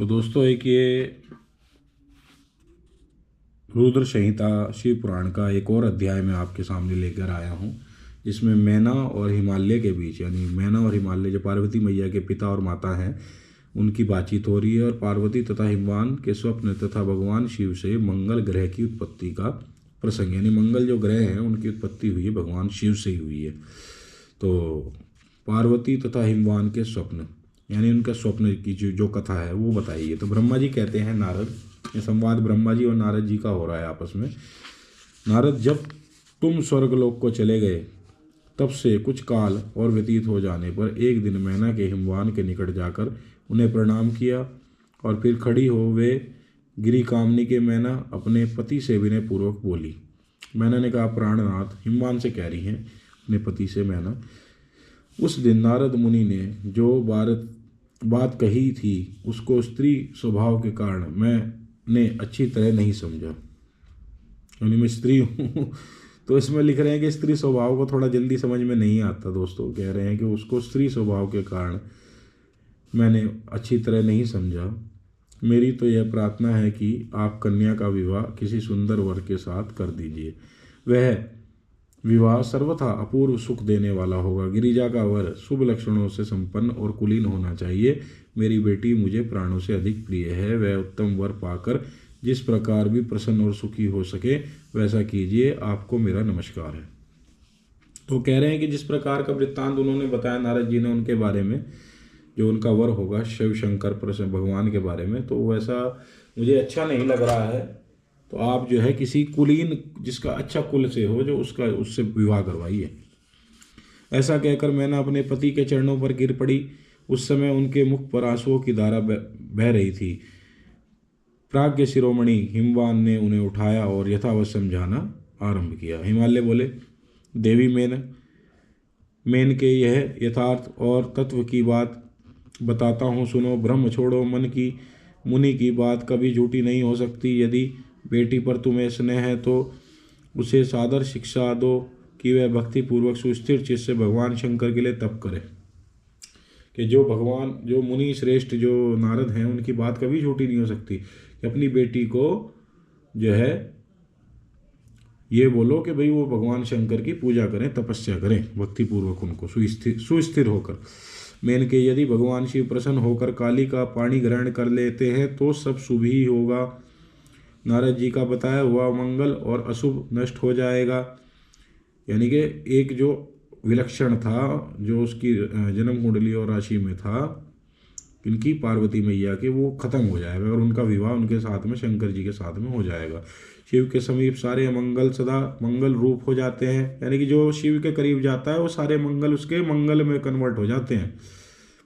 तो दोस्तों, एक ये रुद्र संहिता शिव पुराण का एक और अध्याय मैं आपके सामने लेकर आया हूँ, जिसमें मैना और हिमालय के बीच, यानी मैना और हिमालय जो पार्वती मैया के पिता और माता हैं, उनकी बातचीत हो रही है। और पार्वती तथा हिमवान के स्वप्न तथा भगवान शिव से मंगल ग्रह की उत्पत्ति का प्रसंग, यानी मंगल जो ग्रह हैं उनकी उत्पत्ति हुई है भगवान शिव से ही हुई है। तो पार्वती तथा हिमवान के स्वप्न, यानी उनका स्वप्न की जो कथा है वो बताई है। तो ब्रह्मा जी कहते हैं, नारद, ये संवाद ब्रह्मा जी और नारद जी का हो रहा है आपस में। नारद, जब तुम स्वर्गलोक को चले गए तब से कुछ काल और व्यतीत हो जाने पर एक दिन मैना के हिमवान के निकट जाकर उन्हें प्रणाम किया और फिर खड़ी हो वे गिरी कामनी के मैना अपने पति से विनय पूर्वक बोली। मैना ने कहा, प्राणनाथ, हिमवान से कह रही हैं अपने पति से मैना, उस दिन नारद मुनि ने जो बात कही थी उसको स्त्री स्वभाव के कारण मैंने अच्छी तरह नहीं समझा। यानी मैं स्त्री हूँ तो इसमें लिख रहे हैं कि स्त्री स्वभाव को थोड़ा जल्दी समझ में नहीं आता। दोस्तों कह रहे हैं कि उसको स्त्री स्वभाव के कारण मैंने अच्छी तरह नहीं समझा। मेरी तो यह प्रार्थना है कि आप कन्या का विवाह किसी सुंदर वर के साथ कर दीजिए। वह विवाह सर्वथा अपूर्व सुख देने वाला होगा। गिरिजा का वर शुभ लक्षणों से संपन्न और कुलीन होना चाहिए। मेरी बेटी मुझे प्राणों से अधिक प्रिय है। वह उत्तम वर पाकर जिस प्रकार भी प्रसन्न और सुखी हो सके वैसा कीजिए। आपको मेरा नमस्कार है। तो कह रहे हैं कि जिस प्रकार का वृत्तांत उन्होंने बताया नारद जी ने उनके बारे में, जो उनका वर होगा शिव शंकर प्रसन्न भगवान के बारे में, तो वैसा मुझे अच्छा नहीं लग रहा है। तो आप जो है किसी कुलीन, जिसका अच्छा कुल से हो, जो उससे विवाह करवाइए। ऐसा कहकर मैंने अपने पति के चरणों पर गिर पड़ी। उस समय उनके मुख पर आंसुओं की धारा बह रही थी। प्राज्ञ शिरोमणि हिमवान ने उन्हें उठाया और यथावत समझाना आरंभ किया। हिमालय बोले, देवी मेन के यह यथार्थ और तत्व की बात बताता हूँ, सुनो। ब्रह्म छोड़ो, मन की मुनि की बात कभी झूठी नहीं हो सकती। यदि बेटी पर तुम्हें स्नेह है तो उसे सादर शिक्षा दो कि वह भक्ति पूर्वक सुस्थिर चित्त से भगवान शंकर के लिए तप करे। कि जो मुनि श्रेष्ठ जो नारद हैं, उनकी बात कभी झूठी नहीं हो सकती। कि अपनी बेटी को जो है ये बोलो कि भाई वो भगवान शंकर की पूजा करें, तपस्या करें भक्ति पूर्वक, उनको सुस्थिर होकर। मेन के यदि भगवान शिव प्रसन्न होकर काली का पानी ग्रहण कर लेते हैं तो सब शुभ ही होगा। नारद जी का बताया हुआ मंगल और अशुभ नष्ट हो जाएगा। यानी कि एक जो विलक्षण था, जो उसकी जन्म कुंडली और राशि में था इनकी पार्वती मैया के, वो खत्म हो जाएगा और उनका विवाह उनके साथ में शंकर जी के साथ में हो जाएगा। शिव के समीप सारे मंगल सदा मंगल रूप हो जाते हैं। यानी कि जो शिव के करीब जाता है वो सारे मंगल उसके मंगल में कन्वर्ट हो जाते हैं,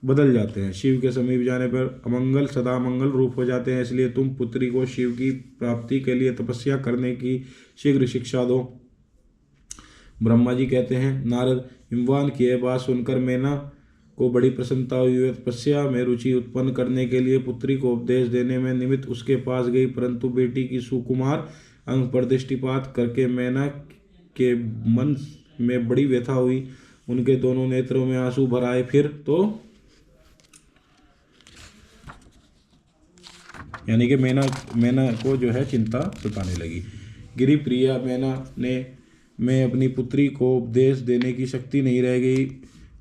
बदल जाते हैं। शिव के समीप जाने पर अमंगल सदा मंगल रूप हो जाते हैं। इसलिए तुम पुत्री को शिव की प्राप्ति के लिए तपस्या करने की शीघ्र शिक्षा दो। ब्रह्मा जी कहते हैं, नारद, हिमवान की यह बात सुनकर मैना को बड़ी प्रसन्नता हुई। तपस्या में रुचि उत्पन्न करने के लिए पुत्री को उपदेश देने में निमित्त उसके पास गई, परंतु बेटी की सुकुमार अंग पर दृष्टिपात करके मैना के मन में बड़ी व्यथा हुई। उनके दोनों नेत्रों में आंसू भर आए। फिर तो यानी कि मैना को जो है चिंता सताने लगी। गिरी प्रिया मैना ने मैं अपनी पुत्री को उपदेश देने की शक्ति नहीं रह गई।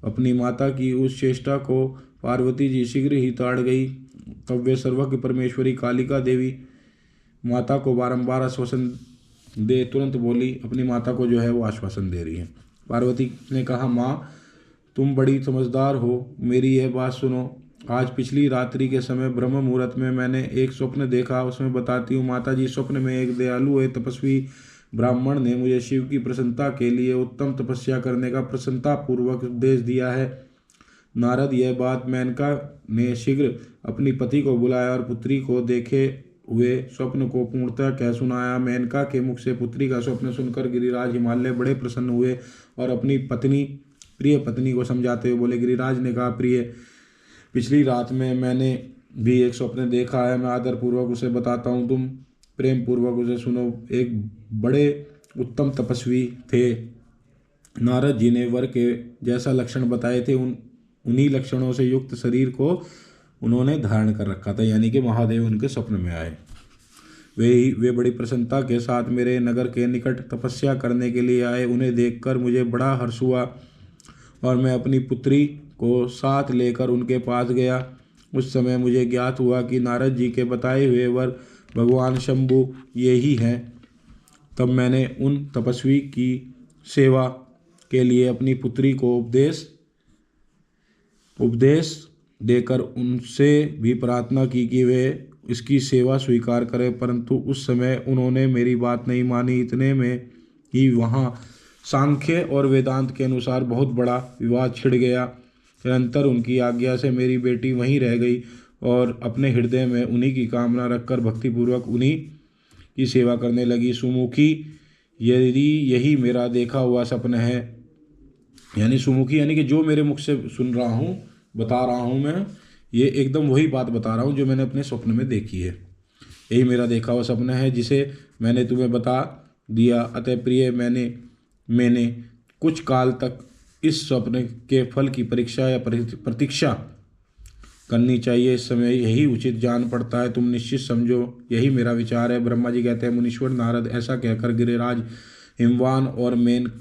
अपनी माता की उस चेष्टा को पार्वती जी शीघ्र ही ताड़ गई। तब वे सर्वज्ञ परमेश्वरी कालिका देवी माता को बारंबार आश्वासन दे तुरंत बोली। अपनी माता को जो है वो आश्वासन दे रही है। पार्वती ने कहा, माँ, तुम बड़ी समझदार हो, मेरी यह बात सुनो। आज पिछली रात्रि के समय ब्रह्म मुहूर्त में मैंने एक स्वप्न देखा। उसमें बताती हूँ माता जी। स्वप्न में एक दयालु है तपस्वी ब्राह्मण ने मुझे शिव की प्रसन्नता के लिए उत्तम तपस्या करने का प्रसन्नता पूर्वक उपदेश दिया है। नारद, यह बात मेनका ने शीघ्र अपनी पति को बुलाया और पुत्री को देखे हुए स्वप्न को पूर्णतः कह सुनाया। मेनका के मुख से पुत्री का स्वप्न सुनकर गिरिराज हिमालय बड़े प्रसन्न हुए और अपनी प्रिय पत्नी को समझाते हुए बोले। गिरिराज ने कहा, प्रिय, पिछली रात में मैंने भी एक स्वप्न देखा है। मैं आदर पूर्वक उसे बताता हूँ, तुम प्रेम पूर्वक उसे सुनो। एक बड़े उत्तम तपस्वी थे। नारद जी ने वर के जैसा लक्षण बताए थे, उन्हीं लक्षणों से युक्त शरीर को उन्होंने धारण कर रखा था, यानी कि महादेव उनके स्वप्न में आए। वे बड़ी प्रसन्नता के साथ मेरे नगर के निकट तपस्या करने के लिए आए। उन्हें देखकर मुझे बड़ा हर्ष हुआ और मैं अपनी पुत्री को साथ लेकर उनके पास गया। उस समय मुझे ज्ञात हुआ कि नारद जी के बताए हुए वर भगवान शंभु यही हैं। तब मैंने उन तपस्वी की सेवा के लिए अपनी पुत्री को उपदेश देकर उनसे भी प्रार्थना की कि वे इसकी सेवा स्वीकार करें, परंतु उस समय उन्होंने मेरी बात नहीं मानी। इतने में ही वहाँ सांख्य और वेदांत के अनुसार बहुत बड़ा विवाद छिड़ गया। निरंतर उनकी आज्ञा से मेरी बेटी वहीं रह गई और अपने हृदय में उन्हीं की कामना रखकर भक्तिपूर्वक उन्हीं की सेवा करने लगी। सुमुखी, यदि यही मेरा देखा हुआ सपना है, यानी सुमुखी यानी कि जो मेरे मुख से सुन रहा हूँ, बता रहा हूँ मैं, ये एकदम वही बात बता रहा हूँ जो मैंने अपने स्वप्न में देखी है। यही मेरा देखा हुआ सपना है जिसे मैंने तुम्हें बता दिया। अतः प्रिय, मैंने कुछ काल तक इस स्वप्न के फल की परीक्षा या प्रतीक्षा करनी चाहिए। इस समय यही उचित जान पड़ता है, तुम निश्चित समझो, यही मेरा विचार है। ब्रह्मा जी कहते हैं, मुनीश्वर नारद ऐसा कहकर गिरिराज हिमवान और मेन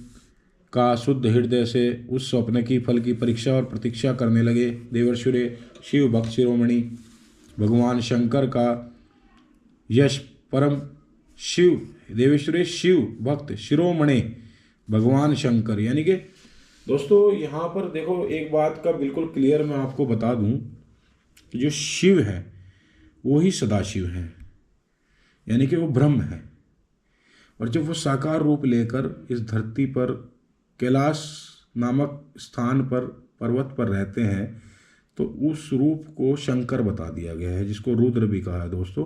का शुद्ध हृदय से उस स्वप्न की फल की परीक्षा और प्रतीक्षा करने लगे। देवर्षुरे शिव भक्त शिरोमणि भगवान शंकर का यश परम शिव, देवेश्वरे शिव भक्त शिरोमणि भगवान शंकर, यानी कि दोस्तों यहाँ पर देखो एक बात का बिल्कुल क्लियर मैं आपको बता दूं कि जो शिव है वो ही सदाशिव है, यानी कि वो ब्रह्म है। और जब वो साकार रूप लेकर इस धरती पर कैलाश नामक स्थान पर पर्वत पर रहते हैं तो उस रूप को शंकर बता दिया गया है, जिसको रुद्र भी कहा है दोस्तों।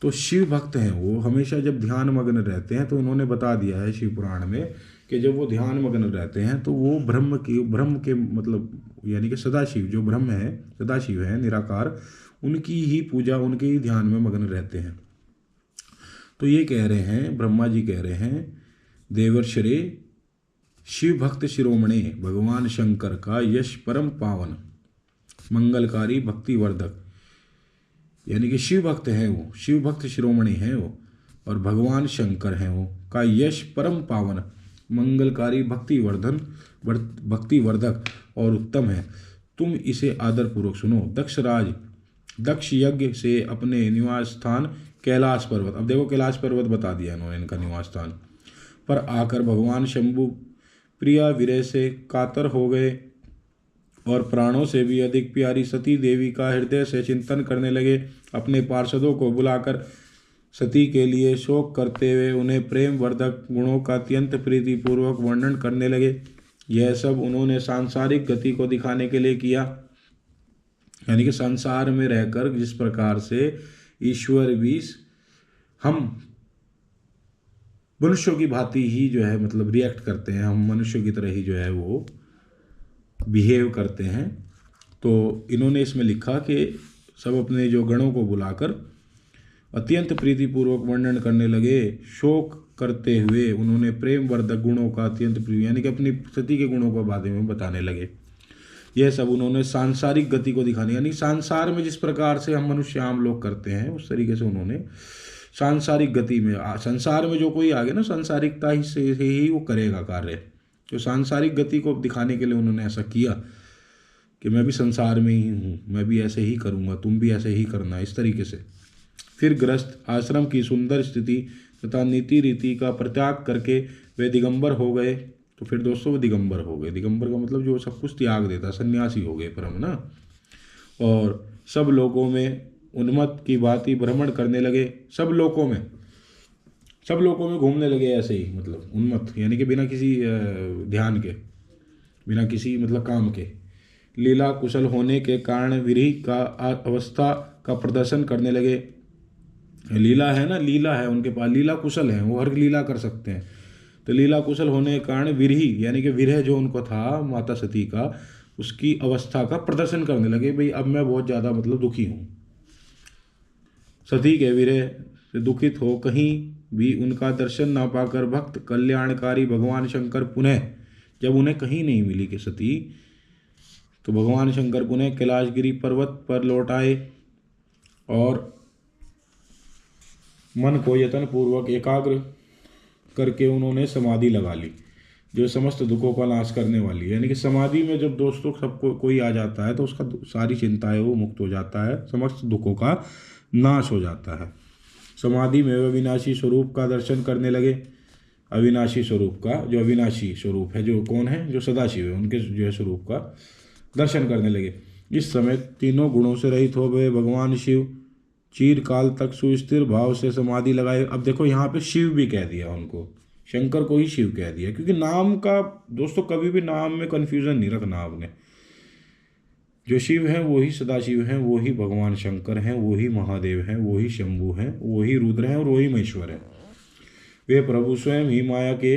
तो शिव भक्त हैं वो, हमेशा जब ध्यान मग्न रहते हैं तो उन्होंने बता दिया है शिव पुराण में कि जब वो ध्यान मग्न रहते हैं तो वो ब्रह्म के मतलब यानी कि सदाशिव, जो ब्रह्म है सदाशिव है निराकार, उनकी ही पूजा, उनके ही ध्यान में मग्न रहते हैं। तो ये कह रहे हैं, ब्रह्मा जी कह रहे हैं, देवर्षरे शिव भक्त शिरोमणि भगवान शंकर का यश परम पावन मंगलकारी भक्तिवर्धक, यानी कि शिव भक्त हैं वो, शिव भक्त शिरोमणि हैं वो और भगवान शंकर हैं वो, का यश परम पावन मंगलकारी भक्तिवर्धक और उत्तम है। तुम इसे आदरपूर्वक सुनो। दक्ष यज्ञ से अपने निवास स्थान कैलाश पर्वत, अब देखो कैलाश पर्वत बता दिया इन्होंने इनका निवास स्थान पर आकर भगवान शंभु प्रिया विरह से कातर हो गए और प्राणों से भी अधिक प्यारी सती देवी का हृदय से चिंतन करने लगे। अपने पार्षदों को बुलाकर सती के लिए शोक करते हुए उन्हें प्रेम वर्धक गुणों का अत्यंत प्रीतिपूर्वक वर्णन करने लगे। यह सब उन्होंने सांसारिक गति को दिखाने के लिए किया, यानी कि संसार में रहकर जिस प्रकार से ईश्वर भी हम मनुष्यों की भांति ही जो है मतलब रिएक्ट करते हैं, हम मनुष्यों की तरह ही जो है वो बिहेव करते हैं। तो इन्होंने इसमें लिखा कि सब अपने जो गणों को बुलाकर अत्यंत प्रीतिपूर्वक वर्णन करने लगे। शोक करते हुए उन्होंने प्रेम वर्धक गुणों का अत्यंत प्रिय, यानी कि अपनी सती के गुणों के बारे में बताने लगे। यह सब उन्होंने सांसारिक गति को दिखाने, यानी संसार में जिस प्रकार से हम मनुष्य आम लोग करते हैं उस तरीके से उन्होंने सांसारिक गति में, संसार में जो कोई आ गया ना सांसारिकता ही से ही वो करेगा कार्य, तो सांसारिक गति को दिखाने के लिए उन्होंने ऐसा किया कि मैं भी संसार में ही हूँ, मैं भी ऐसे ही करूँगा, तुम भी ऐसे ही करना, इस तरीके से। फिर गृहस्थ आश्रम की सुंदर स्थिति तथा नीति रीति का परित्याग करके वे दिगंबर हो गए। तो फिर दोस्तों वो दिगंबर हो गए, दिगंबर का मतलब जो सब कुछ त्याग देता, सन्यासी हो गए परम ना। और सब लोगों में उन्मत्त की भांति भ्रमण करने लगे, सब लोगों में घूमने लगे ऐसे ही, मतलब उन्मत्त यानी कि बिना किसी ध्यान के, बिना किसी मतलब काम के। लीला कुशल होने के कारण विरही का अवस्था का प्रदर्शन करने लगे। लीला है ना, लीला है उनके पास, लीला कुशल है, वो हर लीला कर सकते हैं। तो लीला कुशल होने के कारण विरही यानी कि विरह जो उनको था माता सती का, उसकी अवस्था का प्रदर्शन करने लगे। भाई अब मैं बहुत ज़्यादा मतलब दुखी हूँ। सती के विरह से दुखित हो कहीं भी उनका दर्शन ना पाकर भक्त कल्याणकारी भगवान शंकर पुनः, जब उन्हें कहीं नहीं मिली कि सती, तो भगवान शंकर पुनः कैलाशगिरी पर्वत पर लौट आए और मन को यत्न पूर्वक एकाग्र करके उन्होंने समाधि लगा ली, जो समस्त दुखों का नाश करने वाली है। यानी कि समाधि में जब दोस्तों सबको कोई आ जाता है तो उसका सारी चिंताएं वो मुक्त हो जाता है, समस्त दुखों का नाश हो जाता है। समाधि में अविनाशी स्वरूप का दर्शन करने लगे। अविनाशी स्वरूप का, जो अविनाशी स्वरूप है, जो कौन है, जो सदाशिव है, उनके जो है स्वरूप का दर्शन करने लगे। इस समय तीनों गुणों से रहित हो गए भगवान शिव चीरकाल तक सुस्थिर भाव से समाधि लगाए। अब देखो यहाँ पे शिव भी कह दिया उनको, शंकर को ही शिव कह दिया, क्योंकि नाम का दोस्तों कभी भी नाम में कन्फ्यूजन नहीं रखना आपने। जो शिव है वो ही सदाशिव हैं, वो ही भगवान शंकर हैं, वो ही महादेव हैं, वो ही शंभु हैं, वो ही रुद्र हैं और वो ही महेश्वर हैं। वे प्रभु स्वयं ही माया के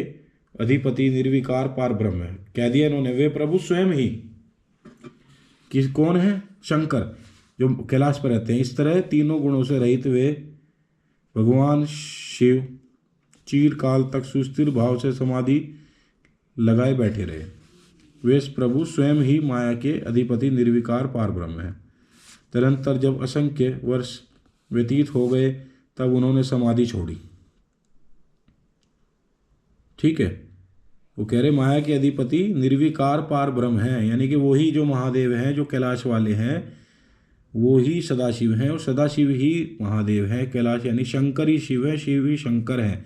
अधिपति निर्विकार पार ब्रह्म है, कह दिया इन्होंने। वे प्रभु स्वयं ही किस कौन है, शंकर जो कैलाश पर रहते हैं। इस तरह तीनों गुणों से रहित वे भगवान शिव चीरकाल तक सुस्थिर भाव से समाधि लगाए बैठे रहे। वे प्रभु स्वयं ही माया के अधिपति निर्विकार पार ब्रह्म है। तदनंतर जब असंख्य वर्ष व्यतीत हो गए तब उन्होंने समाधि छोड़ी। ठीक है, वो कह रहे माया के अधिपति निर्विकार पार ब्रह्म है, यानी कि वही जो महादेव हैं, जो कैलाश वाले हैं, वो ही सदाशिव हैं और सदाशिव ही महादेव हैं। कैलाश यानी शंकर ही शिव है, शिव ही शंकर है।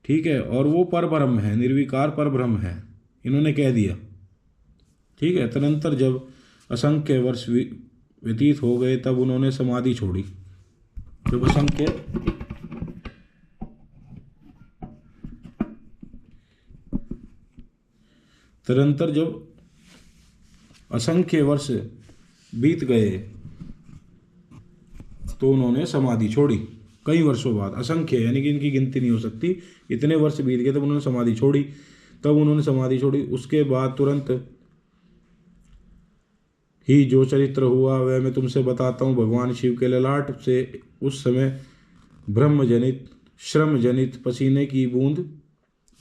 ठीक है, और वो परब्रह्म है, निर्विकार परब्रह्म है, इन्होंने कह दिया। ठीक है, तदनंतर जब असंख्य वर्ष व्यतीत हो गए तब उन्होंने समाधि छोड़ी। जब असंख्य वर्ष बीत गए तो उन्होंने समाधि छोड़ी। कई वर्षों बाद, असंख्य यानी कि इनकी गिनती नहीं हो सकती, इतने वर्ष बीत गए तब उन्होंने समाधि छोड़ी। उसके बाद तुरंत ही जो चरित्र हुआ वह मैं तुमसे बताता हूँ। भगवान शिव के ललाट से उस समय ब्रह्म जनित श्रम जनित पसीने की बूंद,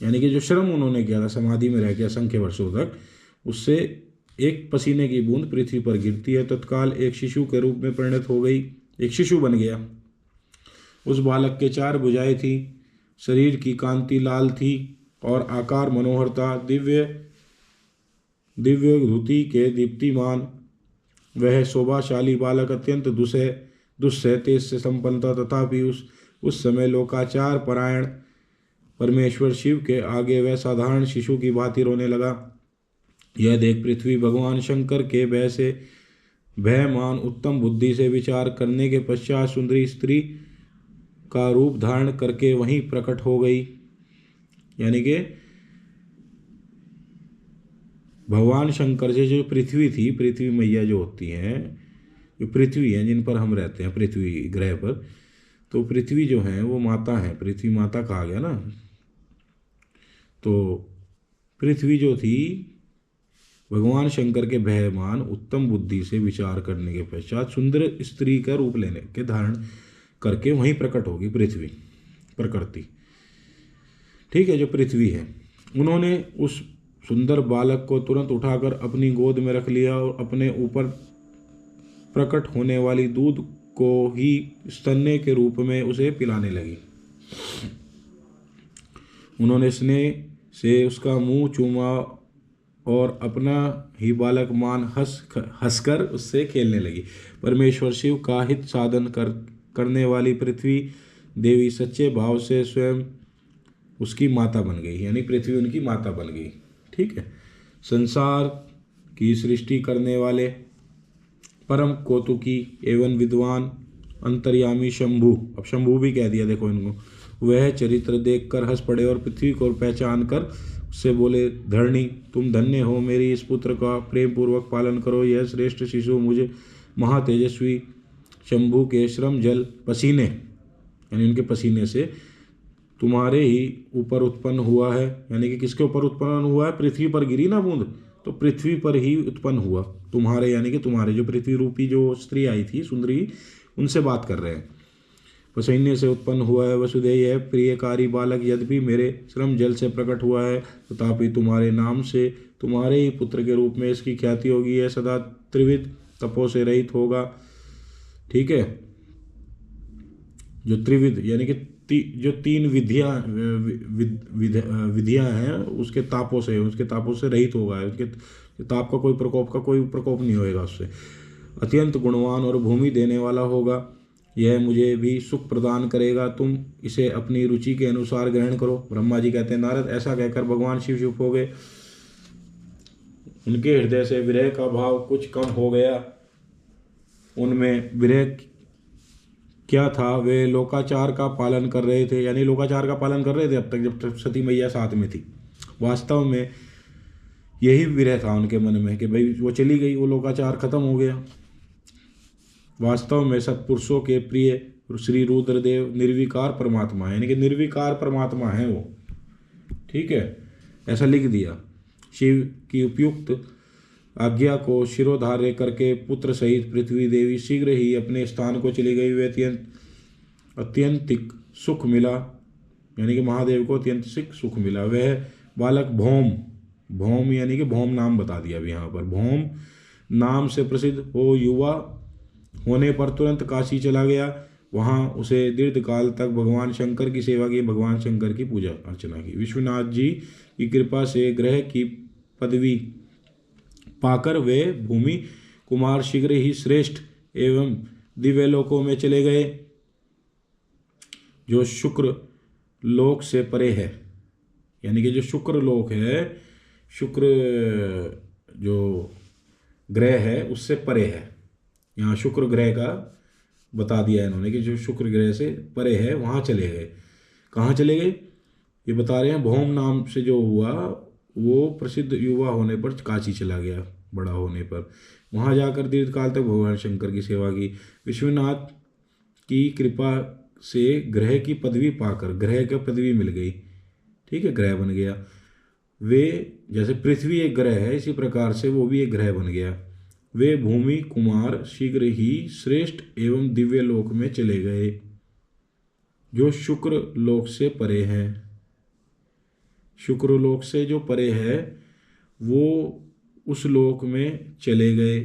यानी कि जो श्रम उन्होंने किया था समाधि में रह के असंख्य वर्षों तक, उससे एक पसीने की बूंद पृथ्वी पर गिरती है, तत्काल एक शिशु के रूप में परिणत हो गई, एक शिशु बन गया। उस बालक के 4 भुजाएं थी, शरीर की कांति लाल थी और आकार मनोहर था। दिव्य धुति के दीप्तिमान वह शोभाशाली बालक अत्यंत दुस्सह तेज से संपन्न था। तथापि उस समय लोकाचार परायण परमेश्वर शिव के आगे वह साधारण शिशु की भांति रोने लगा। यह देख पृथ्वी भगवान शंकर के भयमान उत्तम बुद्धि से विचार करने के पश्चात सुंदरी स्त्री का रूप धारण करके वहीं प्रकट हो गई। यानी कि भगवान शंकर से जो पृथ्वी थी, पृथ्वी मैया जो होती हैं, जो पृथ्वी है जिन पर हम रहते हैं, पृथ्वी ग्रह पर, तो पृथ्वी जो है वो माता है, पृथ्वी माता कहा गया ना। तो पृथ्वी जो थी भगवान शंकर के भयमान उत्तम बुद्धि से विचार करने के पश्चात सुंदर स्त्री का रूप लेने के धारण करके वहीं प्रकट होगी पृथ्वी, प्रकृति। ठीक है, जो पृथ्वी है, उन्होंने उस सुंदर बालक को तुरंत उठाकर अपनी गोद में रख लिया और अपने ऊपर प्रकट होने वाली दूध को ही स्तन्य के रूप में उसे पिलाने लगी। उन्होंने स्नेह से उसका मुंह चूमा और अपना ही बालक मान हंसकर उससे खेलने लगी। परमेश्वर शिव का हित साधन करने वाली पृथ्वी देवी सच्चे भाव से स्वयं उसकी माता बन गई, यानी पृथ्वी उनकी माता बन गई। ठीक है, संसार की सृष्टि करने वाले परम कौतुकी एवं विद्वान अंतर्यामी शंभु, अब शंभु भी कह दिया देखो इनको, वह चरित्र देखकर हंस पड़े और पृथ्वी को पहचान कर उससे बोले, धरणी तुम धन्य हो, मेरी इस पुत्र का प्रेम पूर्वक पालन करो। यह श्रेष्ठ शिशु मुझे महातेजस्वी शंभु के श्रम जल पसीने, यानी उनके पसीने से तुम्हारे ही ऊपर उत्पन्न हुआ है। यानी कि किसके ऊपर उत्पन्न हुआ है? पृथ्वी पर गिरी ना बूंद, तो पृथ्वी पर ही उत्पन्न हुआ तुम्हारे, यानी कि तुम्हारे जो पृथ्वी रूपी जो स्त्री आई थी सुंदरी, उनसे बात कर रहे हैं। पसीने से उत्पन्न हुआ है वसुदेव, यह प्रियकारी बालक यद्यपि मेरे श्रम जल से प्रकट हुआ है, तथापि तुम्हारे नाम से तुम्हारे ही पुत्र के रूप में इसकी ख्याति होगी। यह सदा त्रिविध तपों से रहित होगा। ठीक है, जो त्रिविध यानी कि जो तीन विधियां हैं उसके तापों से रहित होगा। उसके ताप का कोई प्रकोप नहीं होएगा उससे। अत्यंत गुणवान और भूमि देने वाला होगा। यह मुझे भी सुख प्रदान करेगा। तुम इसे अपनी रुचि के अनुसार ग्रहण करो। ब्रह्मा जी कहते हैं नारद, ऐसा कहकर भगवान शिव चुप हो गए। उनके हृदय से विरह का भाव कुछ कम हो गया। उनमें विरह क्या था, वे लोकाचार का पालन कर रहे थे, यानी लोकाचार का पालन कर रहे थे अब तक जब सती मैया साथ में थी। वास्तव में यही विरह था उनके मन में कि भाई वो चली गई, वो लोकाचार खत्म हो गया। वास्तव में सत्पुरुषों के प्रिय श्री रुद्रदेव निर्विकार परमात्मा है, यानी कि निर्विकार परमात्मा है वो। ठीक है, ऐसा लिख दिया। शिव की उपयुक्त आज्ञा को शिरोधार्य करके पुत्र सहित पृथ्वी देवी शीघ्र ही अपने स्थान को चली गई। वे अत्यंतिक सुख मिला, यानी कि महादेव को अत्यंतिक सुख मिला। वह बालक भौम यानी कि भौम नाम बता दिया अभी यहाँ पर, भौम नाम से प्रसिद्ध हो युवा होने पर तुरंत काशी चला गया। वहाँ उसे दीर्घकाल तक भगवान शंकर की सेवा की, भगवान शंकर की पूजा अर्चना की। विश्वनाथ जी की कृपा से ग्रह की पदवी पाकर वे भूमि कुमार शीघ्र ही श्रेष्ठ एवं दिव्यलोकों में चले गए, जो शुक्र लोक से परे है। यानी कि जो शुक्र लोक है, शुक्र जो ग्रह है उससे परे है। यहाँ शुक्र ग्रह का बता दिया इन्होंने कि जो शुक्र ग्रह से परे है वहाँ चले गए। कहाँ चले गए ये बता रहे हैं। भौम नाम से जो हुआ वो प्रसिद्ध युवा होने पर काशी चला गया, बड़ा होने पर। वहाँ जाकर दीर्घकाल तक भगवान शंकर की सेवा की। विश्वनाथ की कृपा से ग्रह की पदवी पाकर, ग्रह की पदवी मिल गई। ठीक है, ग्रह बन गया। वे जैसे पृथ्वी एक ग्रह है, इसी प्रकार से वो भी एक ग्रह बन गया। वे भूमि कुमार शीघ्र ही श्रेष्ठ एवं दिव्य लोक में चले गए, जो शुक्र लोक से परे हैं। शुक्र लोक से जो परे है वो उस लोक में चले गए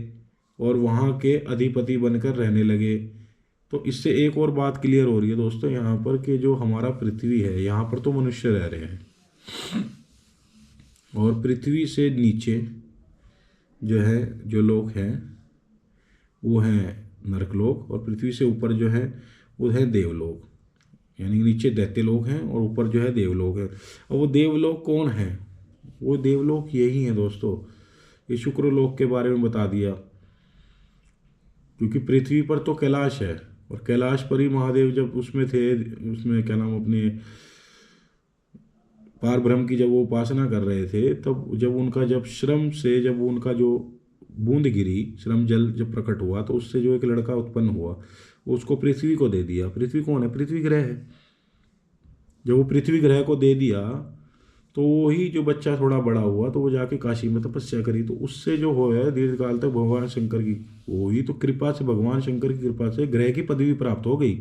और वहाँ के अधिपति बनकर रहने लगे। तो इससे एक और बात क्लियर हो रही है दोस्तों यहाँ पर कि जो हमारा पृथ्वी है, यहाँ पर तो मनुष्य रह रहे हैं और पृथ्वी से नीचे जो है जो लोक हैं वो हैं नरकलोक, और पृथ्वी से ऊपर जो है वो है देवलोक। यानी नीचे दैत्य लोक हैं और ऊपर जो है देवलोक है। और वो देवलोक कौन है? वो देवलोक यही है दोस्तों। ये शुक्र लोक के बारे में बता दिया, क्योंकि पृथ्वी पर तो कैलाश है और कैलाश पर ही महादेव जब उसमें थे, उसमें क्या नाम अपने पार ब्रह्म की जब वो उपासना कर रहे थे, तब जब उनका जब श्रम से जब उनका जो बूंद गिरी, श्रम जल जब प्रकट हुआ तो उससे जो एक लड़का उत्पन्न हुआ उसको पृथ्वी को दे दिया। पृथ्वी कौन है? पृथ्वी ग्रह है। जब वो पृथ्वी ग्रह को दे दिया तो वही जो बच्चा थोड़ा बड़ा हुआ तो वो जाके काशी में तपस्या करी, तो उससे जो हो है दीर्घकाल तक भगवान शंकर की वही तो कृपा से, भगवान शंकर की कृपा से ग्रह की पदवी प्राप्त हो गई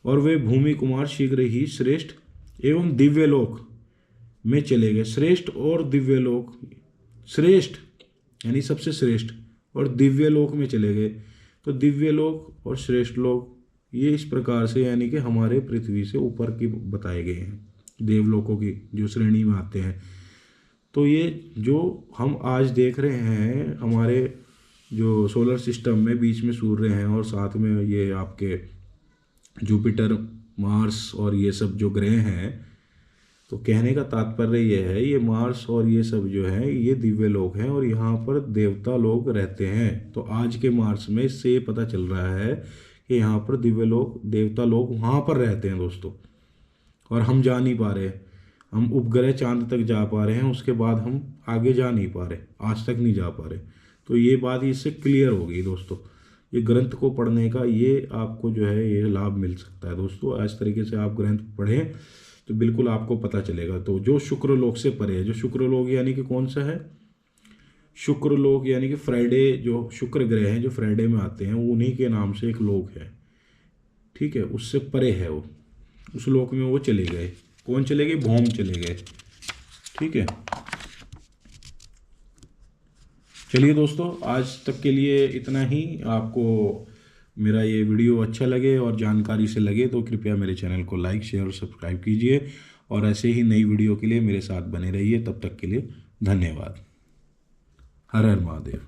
और वे भूमि कुमार शीघ्र ही श्रेष्ठ एवं दिव्यलोक में चले गए। श्रेष्ठ और दिव्यलोक, श्रेष्ठ यानी सबसे श्रेष्ठ और दिव्यलोक में चले गए। तो दिव्यलोक और श्रेष्ठ लोक ये इस प्रकार से यानी कि हमारे पृथ्वी से ऊपर की बताए गए हैं, देवलोकों की जो श्रेणी में आते हैं। तो ये जो हम आज देख रहे हैं हमारे जो सोलर सिस्टम में बीच में सूर्य हैं और साथ में ये आपके जुपिटर, मार्स और ये सब जो ग्रह हैं, तो कहने का तात्पर्य ये है ये मार्स और ये सब जो है ये दिव्य लोक हैं और यहाँ पर देवता लोग रहते हैं। तो आज के मार्स में इससे ये पता चल रहा है कि यहाँ पर दिव्य लोक, देवता लोग वहाँ पर रहते हैं दोस्तों, और हम जा नहीं पा रहे। हम उपग्रह चांद तक जा पा रहे हैं, उसके बाद हम आगे जा नहीं पा रहे, आज तक नहीं जा पा रहे। तो ये बात इससे क्लियर हो गई दोस्तों। ये ग्रंथ को पढ़ने का ये आपको जो है ये लाभ मिल सकता है दोस्तों। इस तरीके से आप ग्रंथ पढ़ें तो बिल्कुल आपको पता चलेगा। तो जो शुक्र लोक से परे है, जो शुक्र लोक यानी कि कौन सा है? शुक्र लोक यानी कि फ्राइडे, जो शुक्र ग्रह हैं जो फ्राइडे में आते हैं वो उन्हीं के नाम से एक लोक है। ठीक है, उससे परे है वो, उस लोक में वो चले गए। कौन चले गए? भौम चले गए। ठीक है, चलिए दोस्तों, आज तक के लिए इतना ही। आपको मेरा ये वीडियो अच्छा लगे और जानकारी से लगे तो कृपया मेरे चैनल को लाइक, शेयर और सब्सक्राइब कीजिए, और ऐसे ही नई वीडियो के लिए मेरे साथ बने रहिए। तब तक के लिए धन्यवाद। हर हर महादेव।